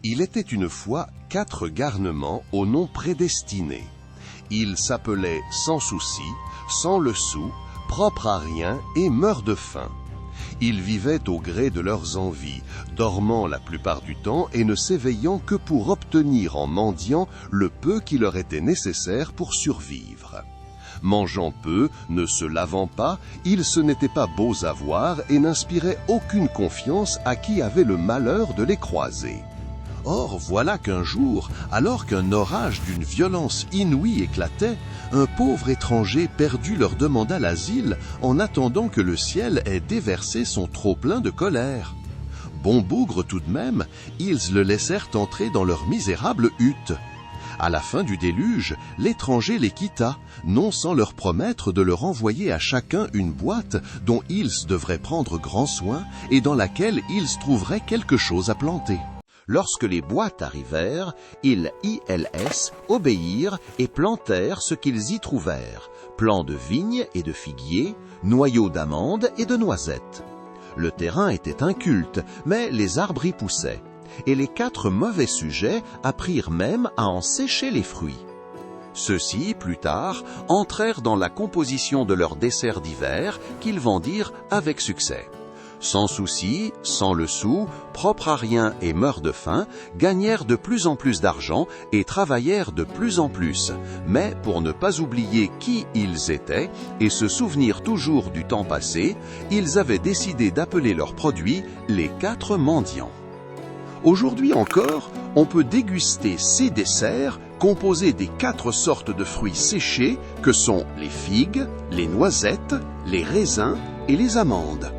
Il était une fois 4 garnements au nom prédestiné. Ils s'appelaient Sans Souci, Sans le Sou, Propre à rien et Meurt de faim. Ils vivaient au gré de leurs envies, dormant la plupart du temps et ne s'éveillant que pour obtenir en mendiant le peu qui leur était nécessaire pour survivre. Mangeant peu, ne se lavant pas, ils se n'étaient pas beaux à voir et n'inspiraient aucune confiance à qui avait le malheur de les croiser. Or, voilà qu'un jour, alors qu'un orage d'une violence inouïe éclatait, un pauvre étranger perdu leur demanda l'asile en attendant que le ciel ait déversé son trop-plein de colère. Bon bougre tout de même, ils le laissèrent entrer dans leur misérable hutte. À la fin du déluge, l'étranger les quitta, non sans leur promettre de leur envoyer à chacun une boîte dont ils devraient prendre grand soin et dans laquelle ils trouveraient quelque chose à planter. Lorsque les boîtes arrivèrent, ils obéirent et plantèrent ce qu'ils y trouvèrent, plants de vignes et de figuiers, noyaux d'amandes et de noisettes. Le terrain était inculte, mais les arbres y poussaient, et les 4 mauvais sujets apprirent même à en sécher les fruits. Ceux-ci, plus tard, entrèrent dans la composition de leur dessert d'hiver qu'ils vendirent avec succès. Sans Souci, Sans le Sou, Propre à rien et Meurt de faim gagnèrent de plus en plus d'argent et travaillèrent de plus en plus. Mais pour ne pas oublier qui ils étaient et se souvenir toujours du temps passé, ils avaient décidé d'appeler leurs produits les 4 mendiants. Aujourd'hui encore, on peut déguster ces desserts composés des 4 sortes de fruits séchés que sont les figues, les noisettes, les raisins et les amandes.